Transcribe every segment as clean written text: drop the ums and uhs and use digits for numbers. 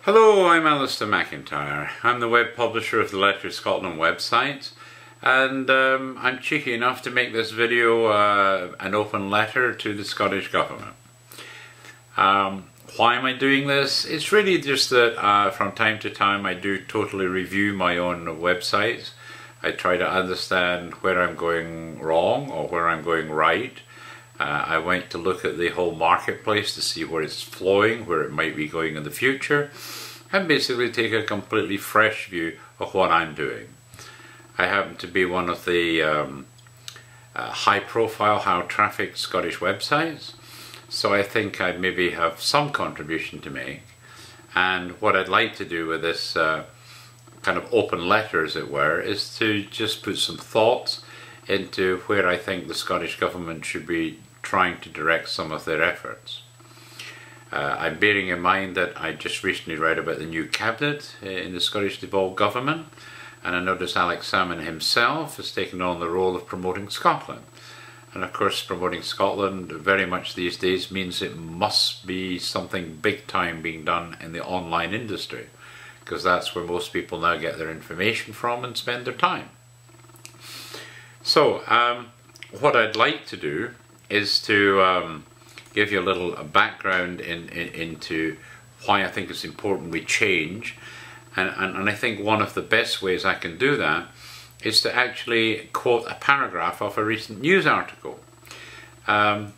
Hello, I'm Alistair McIntyre. I'm the web publisher of the Letters Scotland website, and I'm cheeky enough to make this video an open letter to the Scottish Government. Why am I doing this? It's really just that from time to time I do totally review my own websites. I try to understand where I'm going wrong or where I'm going right. I went to look at the whole marketplace to see where it's flowing, where it might be going in the future, and basically take a completely fresh view of what I'm doing. I happen to be one of the high-profile, high-traffic Scottish websites, so I think I maybe have some contribution to make. And what I'd like to do with this kind of open letter, as it were, is to just put some thoughts into where I think the Scottish Government should be trying to direct some of their efforts. I'm bearing in mind that I just recently read about the new cabinet in the Scottish devolved government, and I noticed Alex Salmond himself has taken on the role of promoting Scotland. And of course, promoting Scotland very much these days means it must be something big time being done in the online industry, because that's where most people now get their information from and spend their time. So what I'd like to do is to give you a little background into why I think it's important we change, and I think one of the best ways I can do that is to actually quote a paragraph of a recent news article. The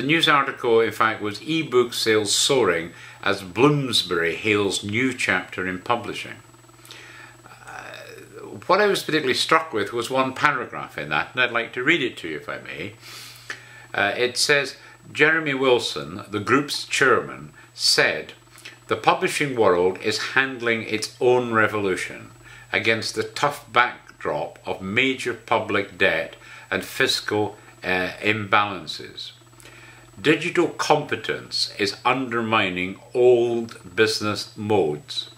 news article, in fact, was e-book sales soaring as Bloomsbury hails new chapter in publishing. What I was particularly struck with was one paragraph in that, and I'd like to read it to you if I may. It says, Jeremy Wilson, the group's chairman, said, "The publishing world is handling its own revolution against the tough backdrop of major public debt and fiscal imbalances. Digital competence is undermining old business modes,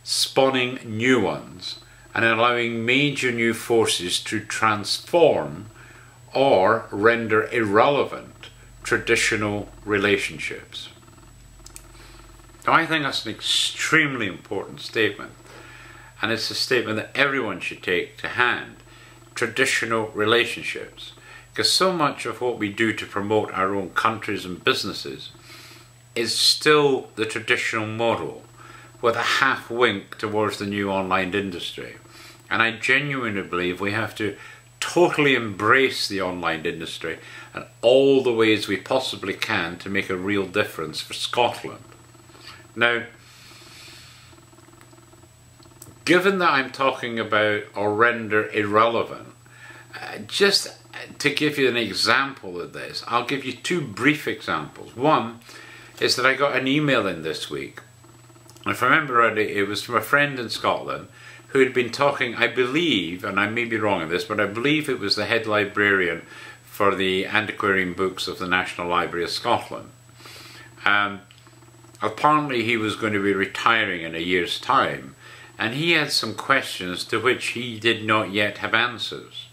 spawning new ones, and allowing major new forces to transform or render irrelevant traditional relationships." Now, I think that's an extremely important statement, and it's a statement that everyone should take to hand. Traditional relationships, because so much of what we do to promote our own countries and businesses is still the traditional model, with a half wink towards the new online industry. And I genuinely believe we have to totally embrace the online industry and all the ways we possibly can to make a real difference for Scotland. Now, given that I'm talking about or render irrelevant, just to give you an example of this, I'll give you two brief examples. One is that I got an email in this week. If I remember rightly, it was from a friend in Scotland who had been talking, I believe, and I may be wrong in this, but I believe it was the head librarian for the antiquarian books of the National Library of Scotland. Apparently he was going to be retiring in a year's time, and he had some questions to which he did not yet have answers.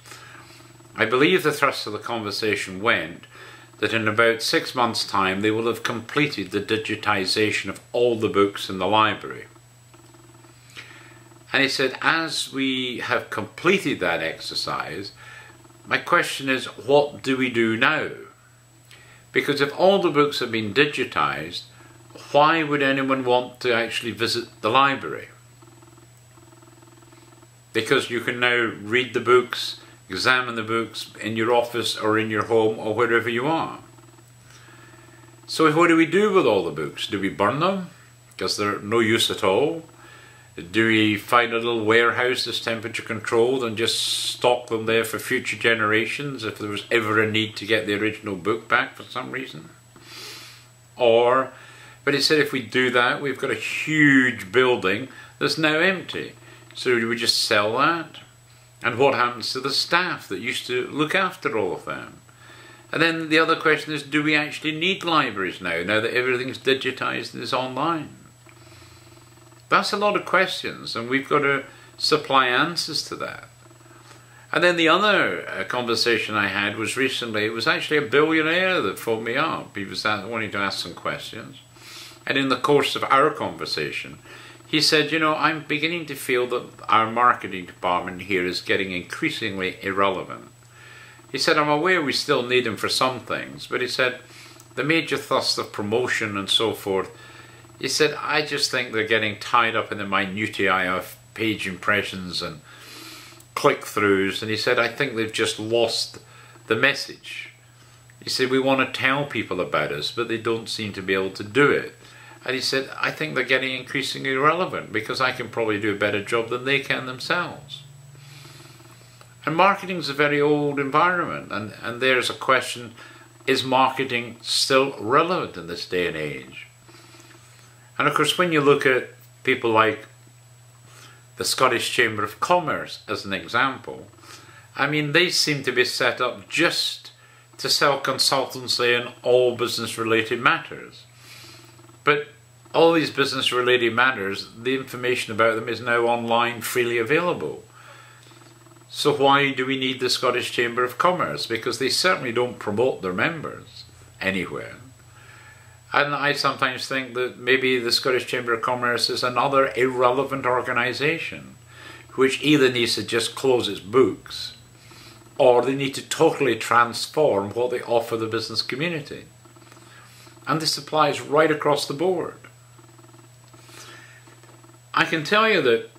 I believe the thrust of the conversation went that in about 6 months' time they will have completed the digitisation of all the books in the library. And he said, as we have completed that exercise, my question is, what do we do now? Because if all the books have been digitised, why would anyone want to actually visit the library? Because you can now read the books, examine the books in your office or in your home or wherever you are. So what do we do with all the books? Do we burn them because they're no use at all? Do we find a little warehouse that's temperature controlled and just stock them there for future generations if there was ever a need to get the original book back for some reason? But he said if we do that, we've got a huge building that's now empty. So do we just sell that? And what happens to the staff that used to look after all of them? And then the other question is, do we actually need libraries now that everything's digitised and is online? That's a lot of questions, and we've got to supply answers to that. And then the other conversation I had was recently, it was actually a billionaire that phoned me up. He was wanting to ask some questions. And in the course of our conversation, he said, you know, I'm beginning to feel that our marketing department here is getting increasingly irrelevant. He said, I'm aware we still need them for some things, but he said, the major thrust of promotion and so forth, he said, I just think they're getting tied up in the minutiae of page impressions and click-throughs, and he said, I think they've just lost the message. He said, we want to tell people about us, but they don't seem to be able to do it. And he said, I think they're getting increasingly irrelevant because I can probably do a better job than they can themselves. And marketing is a very old environment, and there's a question, is marketing still relevant in this day and age? And of course, when you look at people like the Scottish Chamber of Commerce as an example, I mean, they seem to be set up just to sell consultancy in all business-related matters. But all these business-related matters, the information about them is now online, freely available. So why do we need the Scottish Chamber of Commerce? Because they certainly don't promote their members anywhere. And I sometimes think that maybe the Scottish Chamber of Commerce is another irrelevant organisation which either needs to just close its books or they need to totally transform what they offer the business community. And this applies right across the board. I can tell you that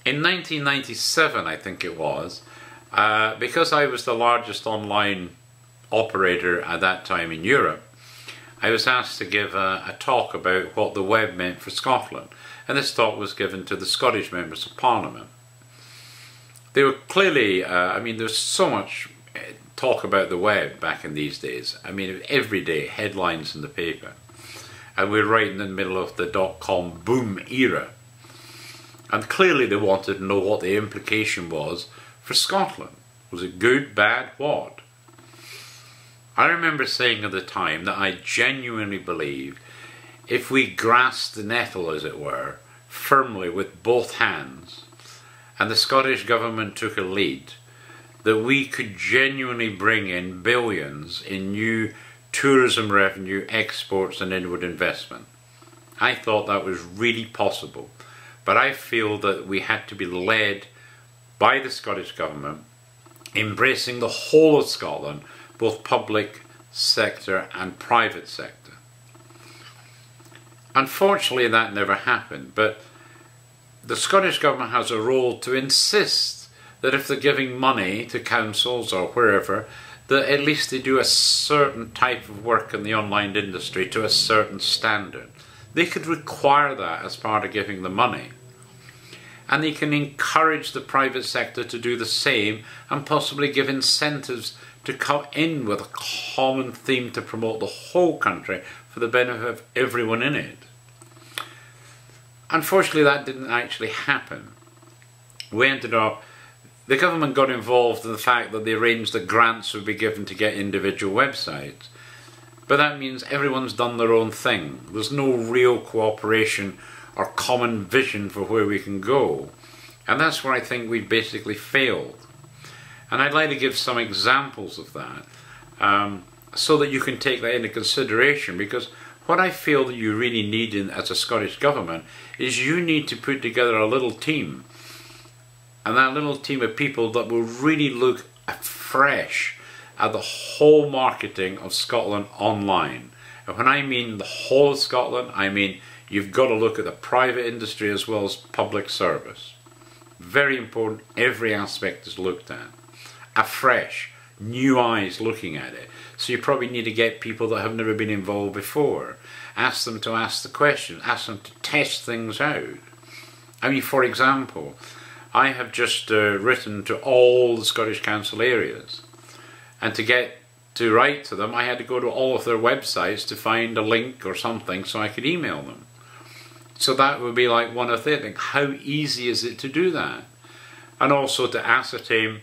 in 1997, I think it was, because I was the largest online operator at that time in Europe, I was asked to give a talk about what the web meant for Scotland. And this talk was given to the Scottish members of Parliament. They were clearly, I mean, there's so much talk about the web back in these days. I mean, every day, headlines in the paper. And we're right in the middle of the dot-com boom era. And clearly they wanted to know what the implication was for Scotland. Was it good, bad, what? I remember saying at the time that I genuinely believed if we grasped the nettle, as it were, firmly with both hands, and the Scottish government took a lead, that we could genuinely bring in billions in new tourism revenue, exports and inward investment. I thought that was really possible, but I feel that we had to be led by the Scottish government, embracing the whole of Scotland, both public sector and private sector. Unfortunately, that never happened, but the Scottish government has a role to insist that if they're giving money to councils or wherever, that at least they do a certain type of work in the online industry to a certain standard. They could require that as part of giving the money. And they can encourage the private sector to do the same and possibly give incentives to come in with a common theme to promote the whole country for the benefit of everyone in it. Unfortunately, that didn't actually happen. We ended up, the government got involved in the fact that they arranged that grants would be given to get individual websites. But that means everyone's done their own thing. There's no real cooperation or common vision for where we can go. And that's where I think we basically failed. And I'd like to give some examples of that so that you can take that into consideration, because what I feel that you really need as a Scottish government is you need to put together a little team, and that little team of people that will really look afresh at the whole marketing of Scotland online. And when I mean the whole of Scotland, I mean you've got to look at the private industry as well as public service. Very important, every aspect is looked at. Afresh, new eyes looking at it. So you probably need to get people that have never been involved before. Ask them to ask the questions, ask them to test things out. I mean, for example, I have just written to all the Scottish Council areas, and to write to them I had to go to all of their websites to find a link or something so I could email them. So that would be like one of the things. How easy is it to do that? And also to ascertain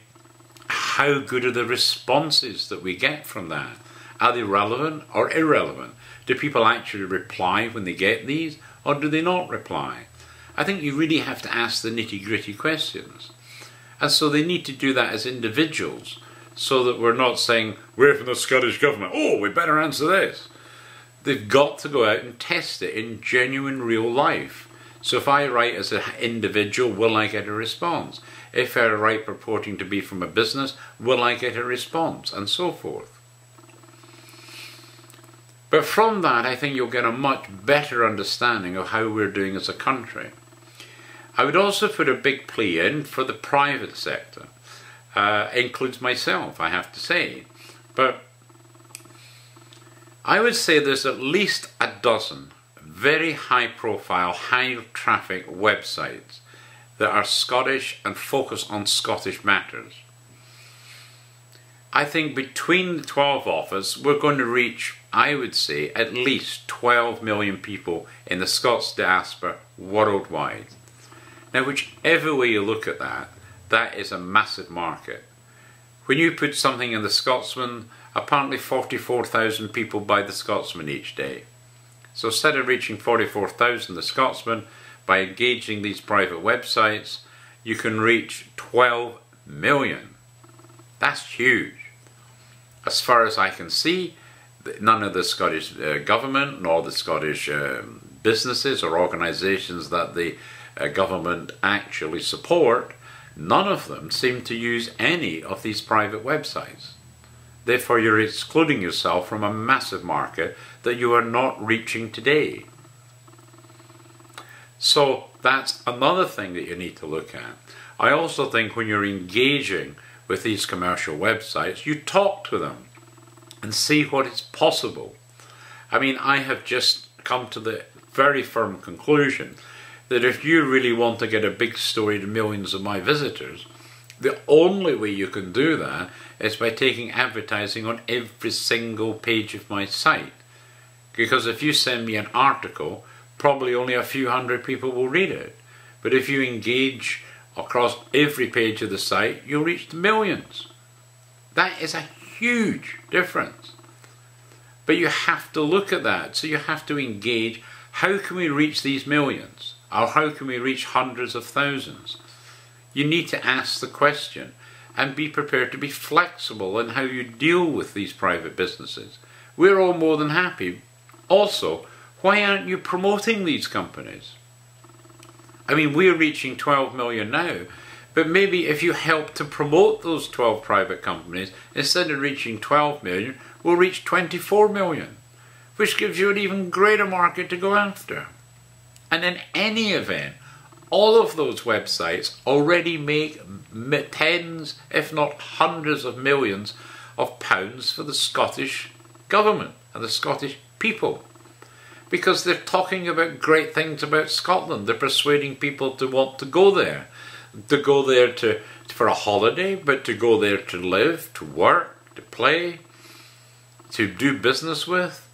how good are the responses that we get from that. Are they relevant or irrelevant? Do people actually reply when they get these, or do they not reply? I think you really have to ask the nitty-gritty questions. And so they need to do that as individuals, so that we're not saying, we're from the Scottish government, oh, we better answer this. they've got to go out and test it in genuine real life. So if I write as an individual, will I get a response? If I write purporting to be from a business, will I get a response? And so forth. But from that, I think you'll get a much better understanding of how we're doing as a country. I would also put a big plea in for the private sector. Includes myself, I have to say. But I would say there's at least a dozen very high-profile, high-traffic websites that are Scottish and focus on Scottish matters. I think between the 12 of us, we're going to reach, I would say, at least 12 million people in the Scots diaspora worldwide. Now, whichever way you look at that, that is a massive market. When you put something in the Scotsman, apparently 44,000 people buy the Scotsman each day. So instead of reaching 44,000 the Scotsman, by engaging these private websites, you can reach 12 million. That's huge. As far as I can see, none of the Scottish government, nor the Scottish businesses or organisations that the government actually support, none of them seem to use any of these private websites. Therefore, you're excluding yourself from a massive market that you are not reaching today. So that's another thing that you need to look at. I also think when you're engaging with these commercial websites, you talk to them and see what is possible. I mean, I have just come to the very firm conclusion that if you really want to get a big story to millions of my visitors, the only way you can do that is by taking advertising on every single page of my site. Because if you send me an article, probably only a few hundred people will read it. But if you engage across every page of the site, you'll reach the millions. That is a huge difference. But you have to look at that. So you have to engage. How can we reach these millions? Or how can we reach hundreds of thousands? You need to ask the question and be prepared to be flexible in how you deal with these private businesses. We're all more than happy. Also, why aren't you promoting these companies? I mean, we're reaching 12 million now, but maybe if you help to promote those 12 private companies, instead of reaching 12 million, we'll reach 24 million, which gives you an even greater market to go after. And in any event, all of those websites already make tens, if not hundreds of millions of pounds for the Scottish government and the Scottish people. Because they're talking about great things about Scotland. They're persuading people to want to go there for a holiday, but to go there to live, to work, to play, to do business with.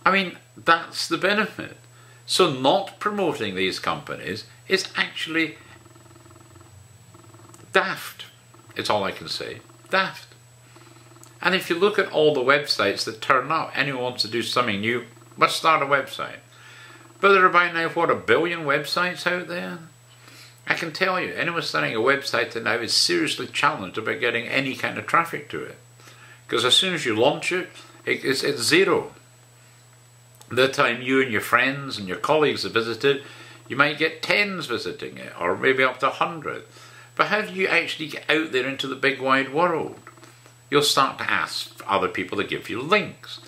I mean, that's the benefit. So not promoting these companies is actually daft. It's all I can say. Daft. And if you look at all the websites that turn up, anyone wants to do something new, let's start a website. But there are by now, what, 1 billion websites out there? I can tell you, anyone starting a website now is seriously challenged about getting any kind of traffic to it. Because as soon as you launch it, it's zero. The time you and your friends and your colleagues have visited, you might get tens visiting it, or maybe up to 100. But how do you actually get out there into the big wide world? You'll start to ask other people to give you links.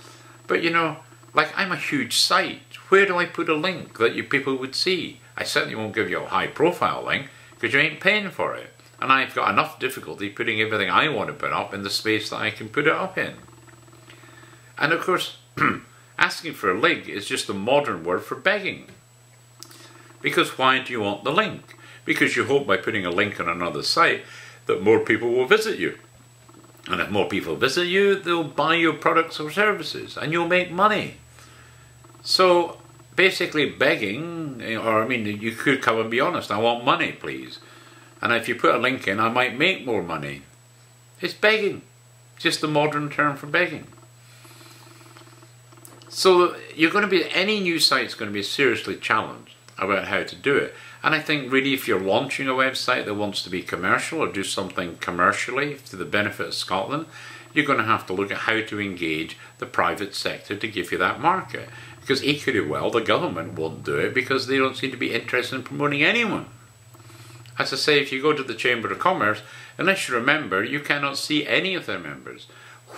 But you know, like I'm a huge site. Where do I put a link that you people would see? I certainly won't give you a high profile link because you ain't paying for it. And I've got enough difficulty putting everything I want to put up in the space that I can put it up in. And of course, asking for a link is just a modern word for begging. Because why do you want the link? Because you hope by putting a link on another site that more people will visit you. And if more people visit you, they'll buy your products or services and you'll make money. So basically begging, or I mean, you could come and be honest, I want money, please. And if you put a link in, I might make more money. It's begging. Just the modern term for begging. So you're going to be, any new site's going to be seriously challenged about how to do it. And I think really if you're launching a website that wants to be commercial or do something commercially to the benefit of Scotland, you're going to have to look at how to engage the private sector to give you that market. Because equally well, the government won't do it because they don't seem to be interested in promoting anyone. As I say, if you go to the Chamber of Commerce, unless you're a member, you cannot see any of their members.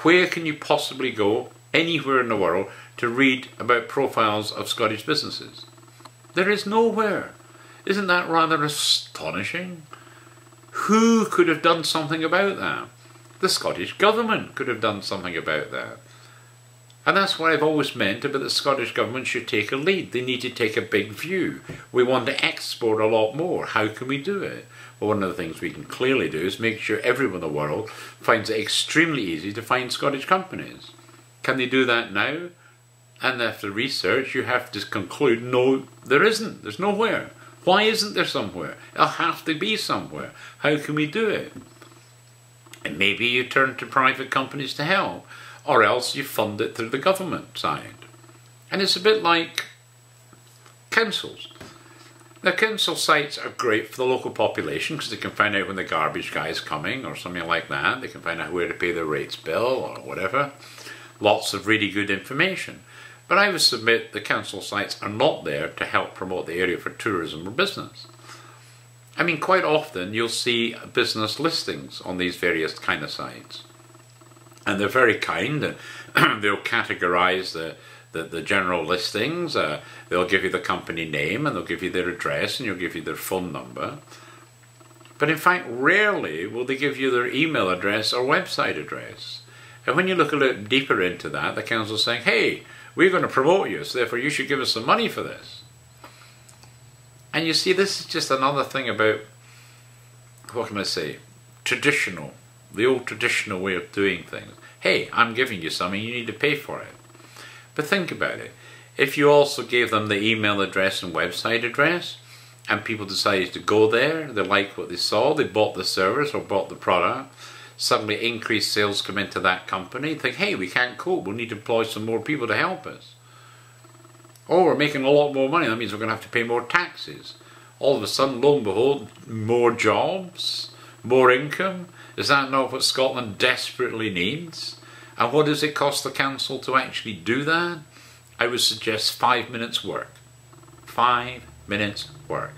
Where can you possibly go anywhere in the world to read about profiles of Scottish businesses? There is nowhere. Isn't that rather astonishing? Who could have done something about that? The Scottish Government could have done something about that. And that's what I've always meant about the Scottish Government should take a lead. They need to take a big view. We want to export a lot more. How can we do it? Well, one of the things we can clearly do is make sure everyone in the world finds it extremely easy to find Scottish companies. Can they do that now? And after research, you have to conclude, no, there isn't. There's nowhere. Why isn't there somewhere? It'll have to be somewhere. How can we do it? And maybe you turn to private companies to help, or else you fund it through the government side. And it's a bit like councils. Now, council sites are great for the local population because they can find out when the garbage guy is coming or something like that. They can find out where to pay their rates bill or whatever. Lots of really good information. But I would submit the council sites are not there to help promote the area for tourism or business. I mean, quite often you'll see business listings on these various kind of sites. And they're very kind, and they'll categorise the general listings. They'll give you the company name, and they'll give you their address, and you'll give you their phone number. But in fact, rarely will they give you their email address or website address. And when you look a little deeper into that, the council's saying, hey, we're going to promote you, so therefore you should give us some money for this. And you see, this is just another thing about, what can I say, traditional. The old traditional way of doing things. Hey, I'm giving you something, you need to pay for it. But think about it. If you also gave them the email address and website address, and people decided to go there, they liked what they saw, they bought the service or bought the product, suddenly increased sales come into that company, think, hey, we can't cope, we'll need to employ some more people to help us. Oh, we're making a lot more money, that means we're going to have to pay more taxes. All of a sudden, lo and behold, more jobs, more income. Is that not what Scotland desperately needs? And what does it cost the council to actually do that? I would suggest 5 minutes work. 5 minutes work.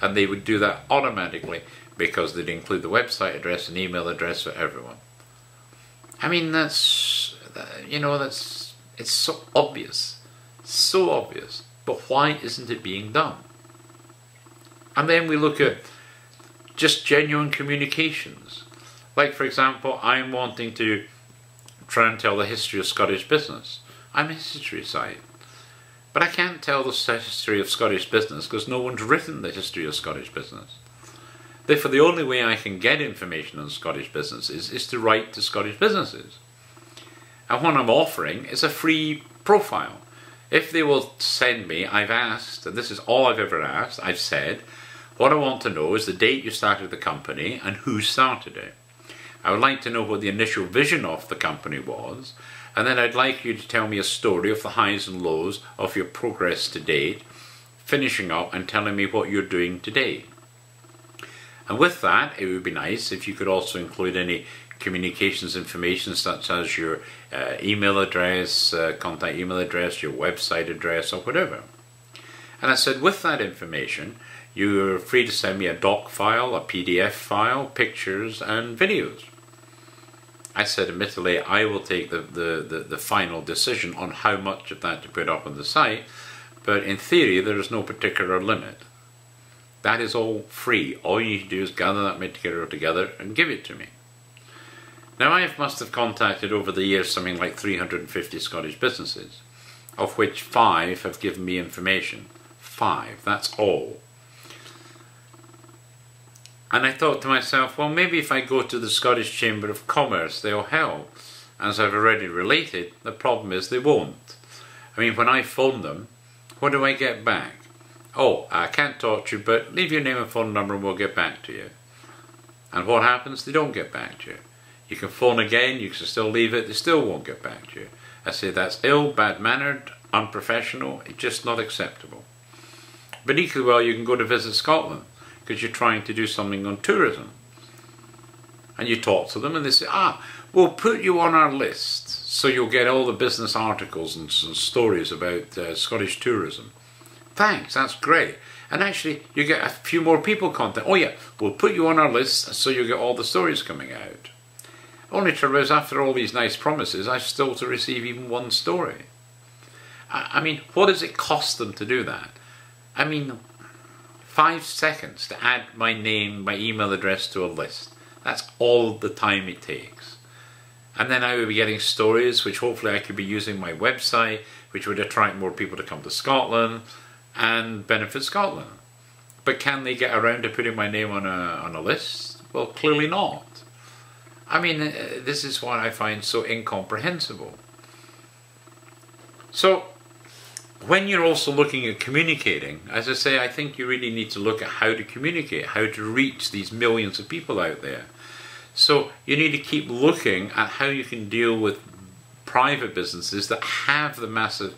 And they would do that automatically because they'd include the website address and email address for everyone. I mean, it's so obvious. So obvious. But why isn't it being done? And then we look at just genuine communications. Like, for example, I'm wanting to try and tell the history of Scottish business. I'm a history site. But I can't tell the history of Scottish business because no one's written the history of Scottish business. Therefore, the only way I can get information on Scottish businesses is to write to Scottish businesses. And what I'm offering is a free profile. If they will send me, I've asked, and this is all I've ever asked, I've said, what I want to know is the date you started the company and who started it. I would like to know what the initial vision of the company was, and then I'd like you to tell me a story of the highs and lows of your progress to date, finishing up and telling me what you're doing today. And with that, it would be nice if you could also include any communications information such as your email address, contact email address, your website address or whatever. And I said with that information, you're free to send me a doc file, a PDF file, pictures and videos. I said, admittedly, I will take the final decision on how much of that to put up on the site, but in theory there is no particular limit. That is all free. All you need to do is gather that material together and give it to me. Now I must have contacted over the years something like 350 Scottish businesses, of which 5 have given me information. 5, that's all. And I thought to myself, well, maybe if I go to the Scottish Chamber of Commerce, they'll help. As I've already related, the problem is they won't. I mean, when I phone them, what do I get back? Oh, I can't talk to you, but leave your name and phone number and we'll get back to you. And what happens? They don't get back to you. You can phone again, you can still leave it, they still won't get back to you. I say that's ill, bad-mannered, unprofessional, it's just not acceptable. But equally well, you can go to Visit Scotland, because you're trying to do something on tourism. and you talk to them and they say, we'll put you on our list so you'll get all the business articles and stories about Scottish tourism. Thanks, that's great. And actually, you get a few more people contact. Oh yeah, we'll put you on our list so you'll get all the stories coming out. Only to realize after all these nice promises, I still to receive even one story. I mean, what does it cost them to do that? I mean, 5 seconds to add my name, my email address to a list. That's all the time it takes. And then I will be getting stories which hopefully I could be using my website, which would attract more people to come to Scotland and benefit Scotland. But can they get around to putting my name on a list? Well, clearly not. I mean, this is what I find so incomprehensible. So, when you're also looking at communicating, as I say, I think you really need to look at how to communicate, how to reach these millions of people out there. So you need to keep looking at how you can deal with private businesses that have the massive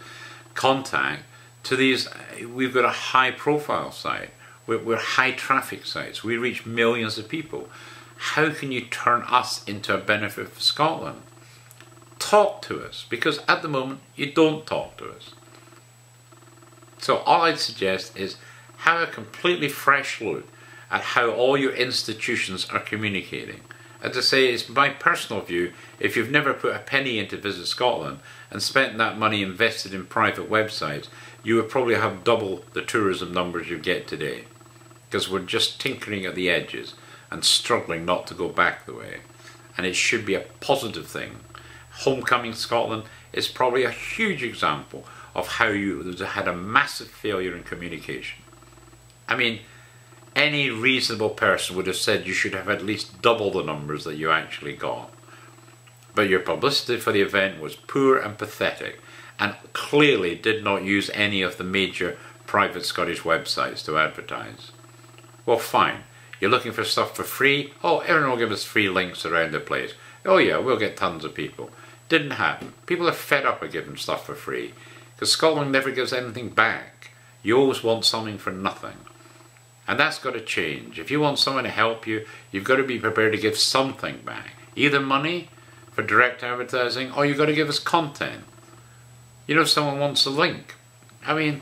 contact to these. We've got a high profile site, we're high traffic sites, we reach millions of people. How can you turn us into a benefit for Scotland? Talk to us, because at the moment you don't talk to us. So all I'd suggest is have a completely fresh look at how all your institutions are communicating. As I say, it's my personal view, if you've never put a penny into Visit Scotland and spent that money invested in private websites, you would probably have double the tourism numbers you get today. Because we're just tinkering at the edges and struggling not to go back the way. And it should be a positive thing. Homecoming Scotland is probably a huge example of how you had a massive failure in communication. I mean, any reasonable person would have said you should have at least double the numbers that you actually got. But your publicity for the event was poor and pathetic, and clearly did not use any of the major private Scottish websites to advertise. Well, fine. You're looking for stuff for free? Oh, everyone will give us free links around the place. Oh yeah, we'll get tons of people. Didn't happen. People are fed up with giving stuff for free, because Scotland never gives anything back. You always want something for nothing. And that's got to change. If you want someone to help you, you've got to be prepared to give something back. Either money for direct advertising, or you've got to give us content. You know, if someone wants a link, I mean,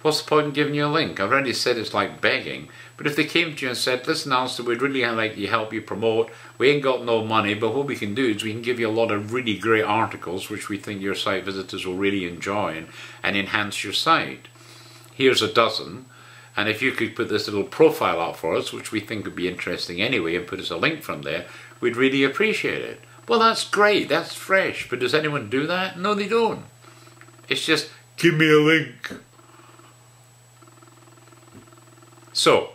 what's the point in giving you a link? I've already said it's like begging. But if they came to you and said, listen, Alistair, we'd really like to help you promote. We ain't got no money, but what we can do is we can give you a lot of really great articles which we think your site visitors will really enjoy and enhance your site. Here's a dozen. And if you could put this little profile up for us, which we think would be interesting anyway, and put us a link from there, we'd really appreciate it. Well, that's great, that's fresh, but does anyone do that? No, they don't. It's just, give me a link. So,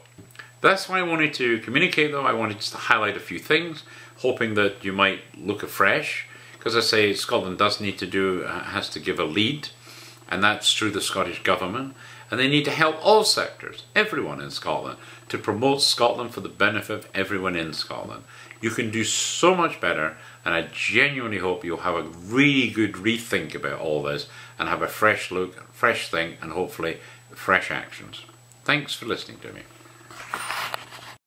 that's why I wanted to communicate though. I wanted just to highlight a few things, hoping that you might look afresh. Because I say Scotland does need to do, has to give a lead, and that's through the Scottish Government. And they need to help all sectors, everyone in Scotland, to promote Scotland for the benefit of everyone in Scotland. You can do so much better, and I genuinely hope you'll have a really good rethink about all this and have a fresh look, fresh think, and hopefully fresh actions. Thanks for listening to me.